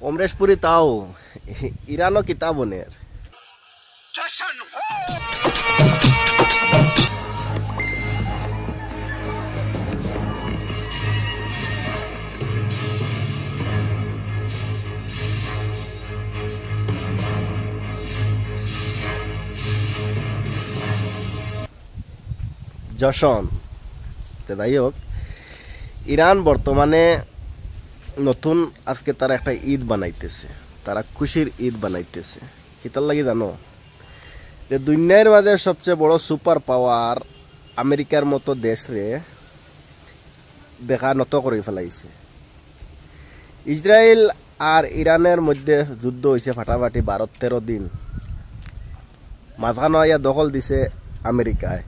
অমরেশপুরি তাও ইরানও কিতাবনের যশন। যাই হোক, ইরান বর্তমানে নতুন আজকে তারা একটা ঈদ বানাইতেছে, তারা খুশির ঈদ বানাইতেছে। কিতার লাগি জানো? যে দুনিয়ার মাঝে সবচেয়ে বড় সুপার পাওয়ার আমেরিকার মতো দেশরে বেকার নত করে ফেলাইছে। ইসরায়েল আর ইরানের মধ্যে যুদ্ধ হয়েছে ফাটাফাটি 12-13 দিন। মাঝখানে ইয়া দখল দিছে আমেরিকায়,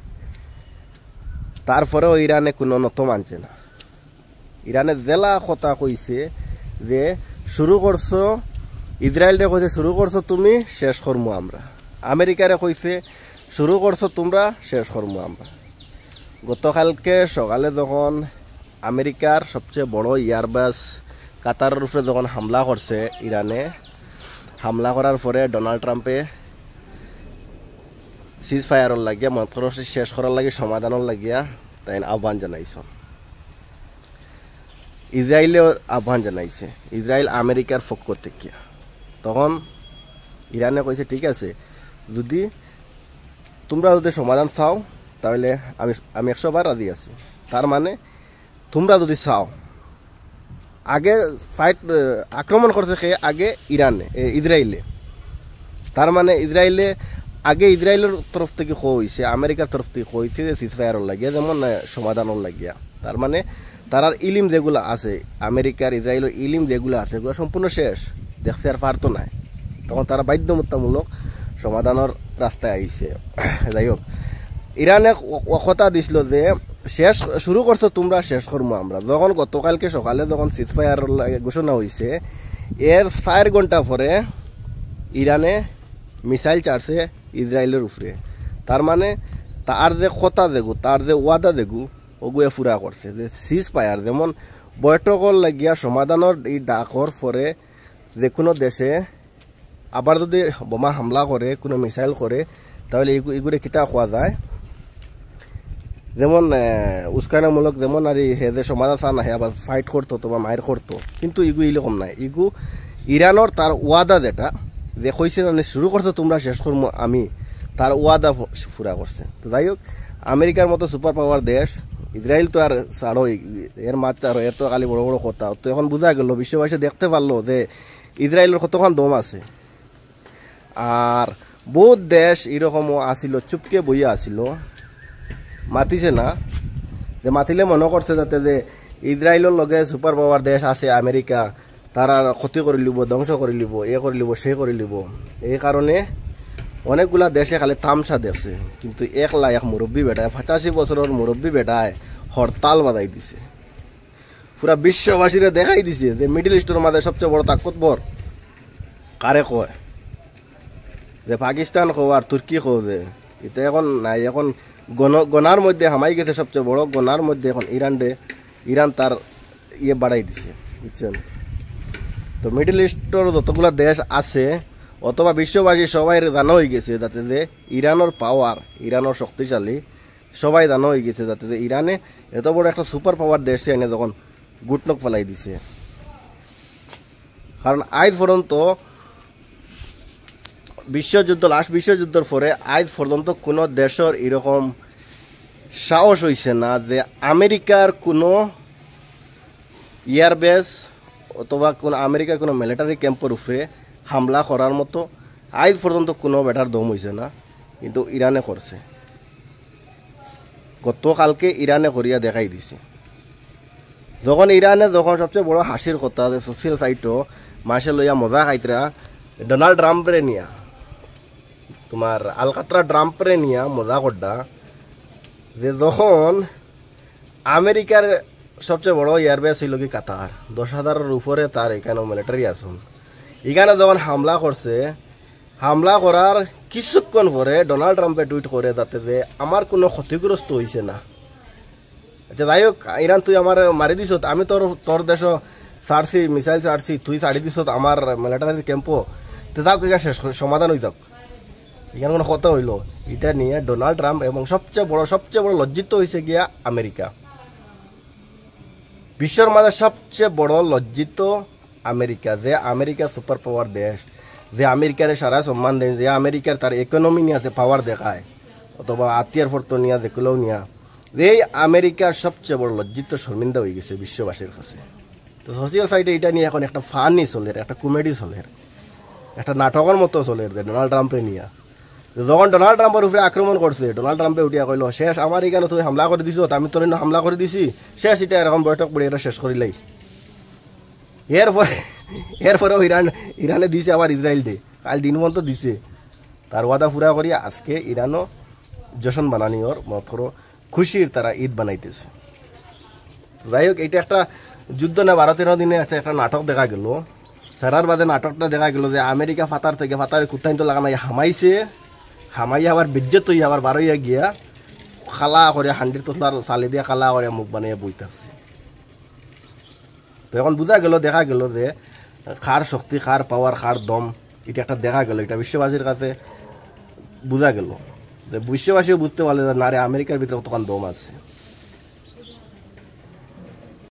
তারপরেও ইরানে কোনো নত মানছে না। ইরানে জেলা কথা কইছে যে শুরু করছো, ইসরায়েলরে কইছে শুরু করছো তুমি, শেষ করবো আমরা। আমেরিকারে কইছে শুরু করছো তোমরা, শেষ করবো আমরা। গতকালকে সকালে যখন আমেরিকার সবচেয়ে বড় এয়ারবাস কাতারের উপরে যখন হামলা করছে ইরানে, হামলা করার পরে ডোনাল্ড ট্রাম্পে সিজ ফায়ারের লাগিয়া মাত্র শেষ করার লাগে, সমাধানের লাগিয়া তাই আহ্বান জানাইছে। ইসরায়েলেও আহ্বান জানাইছে, ইসরায়েল আমেরিকার পক্ষ থেকে। তখন ইরানে কইছে ঠিক আছে, যদি তোমরা যদি সমাধান চাও তাহলে আমি 100 বার রাজি আছি। তার মানে তোমরা যদি চাও, আগে আক্রমণ করছে সে আগে ইসরায়েলে। তার মানে ইসরায়েলের তরফ থেকে হয়েছে, আমেরিকার তরফ থেকে হয়েছে যে সিজ ফায়ারের লাগিয়া, যেমন সমাধানের লাগিয়া। তার মানে তারার ইলিম যেগুলো আছে, আমেরিকার ইসরায়েলের ইলিম যেগুলো আছে, এগুলো সম্পূর্ণ শেষ, দেখতে আর পারতো না। তখন তারা বাধ্যবাধকতামূলক সমাধানের রাস্তায় আইছে। যাই হোক, ইরানে কথা দিছিল যে শেষ শুরু করছো তোমরা, শেষ করবো আমরা। যখন গতকালকে সকালে যখন সিজ ফায়ার ঘোষণা হয়েছে, এর 4 ঘন্টা পরে ইরানে মিসাইল চারছে ইসরায়েলের উপরে। তার মানে তার যে কথা দেখু, তার যে ওয়াদা দেখু, ওগুয়ে পুরা করছে। যে সিজ ফায়ার যেমন বৈঠকর লাগিয়া সমাধানের এই ডাকর পরে যে কোনো দেশে আবার যদি বোমা হামলা করে, কোনো মিসাইল করে, তাহলে এগুলো কিতা খোয়া যায়, যেমন উস্কানামূলক, যেমন আর হে যে সমাধান চা নাহে আবার ফাইট করতো বা মায়ের করতো। কিন্তু এরকম নাই। ইরানোর তার ওয়াদা যেটা যে কইছে শুরু করছো তোমরা, শেষ করবো আমি, তার ওয়াদা পুরা করছে। তো যাই হোক, আমেরিকার মতো সুপার পাওয়ার দেশ, ইসরায়েল তো আর ছাড়ো, এর মাছ আর এর তো খালি বড় বড় কথা। তো এখন বোঝা গেল, বিশ্ববাসী দেখতে পারলো যে ইসরায়েলের কতক্ষণ দম আছে। আর বহুত দেশ এরকমও আসিল, চুপকে বইয়া আসিল, মাতিছে না। যে মাতিলে মনে করছে যাতে যে ইসরায়েলের লগে সুপার পাওয়ার দেশ আছে আমেরিকা, তারা ক্ষতি করে লিব, ধ্বংস করে লিব, করে লিব, সে করে লিব। এই কারণে অনেকগুলা দেশে খালি তামসা দেখছে। কিন্তু এক মুরব্বী বেটায়, 85 বছরের মুরব্বী বেটায় হরতাল বাজাই দিছে, পুরা বিশ্ববাসীরা দেখাই দিছে যে মিডল ইস্টের মাঝে সবচেয়ে বড় তাকতবর কারে কয়, যে পাকিস্তান কো আর তুর্কি কো। যে এটা এখন নাই, এখন গনার মধ্যে হামাই গেছে, সবচেয়ে বড় গনার মধ্যে এখন ইরান তার বাড়াই দিছে, বুঝছেন? তো মিডল ইস্টের যতগুলা দেশ আছে অথবা বিশ্ববাসী সবাই জানা হয়ে গেছে যাতে যে ইরানের পাওয়ার, ইরানের শক্তিশালী, সবাই জানা হয়ে গেছে যাতে যে ইরানে এত বড় একটা সুপার পাওয়ার দেশে এনে যখন গুটনক ফেলাই দিছে। কারণ আজ পর্যন্ত লাস্ট বিশ্বযুদ্ধের পরে আজ পর্যন্ত কোনো দেশের এরকম সাহস হয়েছে না যে আমেরিকার কোনো এয়ারবেস অথবা কোনো আমেরিকার কোনো মিলিটারি ক্যাম্পের উপরে হামলা করার মতো আজ পর্যন্ত কোনো বেটার দম হয়েছে না। কিন্তু ইরানে করছে, গতকালকে ইরানে করিয়া দেখাই দিছে। যখন সবচেয়ে বড় হাসির কথা, যে সোশ্যাল সাইটও মাসে লইয়া মজা খাইতরা ডোনাল্ড ট্রাম্পরে নিয়া, তোমার আলকাতরা ট্রাম্পরে নিয়া মজা করডা, যে যখন আমেরিকার সবচেয়ে বড় এয়ারবেস ছিল কি কাতার, 10,000-এর উপরে তার এখানে মিলিটারি আসুন, এখানে যখন হামলা করছে, হামলা করার কিছুক্ষণ পরে ডোনাল্ড ট্রাম্পে টুইট করে যাতে যে আমার কোনো ক্ষতিগ্রস্ত হয়েছে না। আচ্ছা যাই হোক, ইরান তুই আমার মারি দিস, আমি তোর দেশ ছাড়ছি মিসাইল ছাড়ছি তুই ছাড়ি দিছ আমার মিলিটারি ক্যাম্পও তো তাও কে শেষ করে সমাধান হয়ে যাক, এখানে কোনো কথা হইল। এটা নিয়ে ডোনাল্ড ট্রাম্প এবং সবচেয়ে বড় লজ্জিত হয়েছে গিয়া আমেরিকা। বিশ্বের মাঝে সবচেয়ে বড় লজ্জিত আমেরিকা, যে আমেরিকা সুপার পাওয়ার দেশ, যে আমেরিকার সারা সম্মান দেয়, যে আমেরিকার তার ইকোনমি নিয়ে যে পাওয়ার দেখায় অথবা আত্মীয়ার ফর্ত নিয়ে যেগুলোও নিয়ে, এই আমেরিকার সবচেয়ে বড় লজ্জিত শর্মিন্দা হয়ে গেছে বিশ্ববাসীর কাছে। তো সোশিয়াল সাইটে এটা নিয়ে এখন একটা ফানি চলে, একটা কমেডি চলে, একটা নাটকের মতো চলে যে ডোনাল্ড ট্রাম্পে নিয়ে। যখন ডোনাল্ড ট্রাম্পের উপরে আক্রমণ করছে, ডোনাল্ড ট্রাম্পে উঠিয়া কইল শেষ, আমার এখানে তুমি হামলা করে দিছো, আমি তোর হামলা করে দিছি, শেষ, এটা এরকম বৈঠক পড়ে এটা শেষ করিলাই। এরপরেও ইরানে দিছে আবার ইসরায়েল ডে, কাল দিন পর্যন্ত দিছে, তার ওয়াদা পুরা করি আজকে ইরানও জশন বানানি ওর মত করো খুশির তারা ঈদ বানাইতেছে। যাই হোক, এটা একটা যুদ্ধ না 12-13 দিনে একটা নাটক দেখা গেল। সারার বাদে নাটকটা দেখা গেল যে আমেরিকা ফাতার থেকে ফাতারে কুত্তাইন তো লাগানো হামাইছে, হামাইয়া আবার বিজ্জত হইয়া আবার বারোইয়া গিয়া খালা করে হান্ডির তোলার চালি দিয়ে খালা করে মুখ বানিয়ে বই থাকছে। তো এখন দেখা গেল যে কার শক্তি, কার পাওয়ার, কার দম, এটা একটা দেখা গেল, এটা বিশ্ববাসীর কাছে বোঝা গেল, যে বিশ্ববাসীও বুঝতে পারলে যে না রে আমেরিকার ভিতরে কতক্ষণ দম আছে।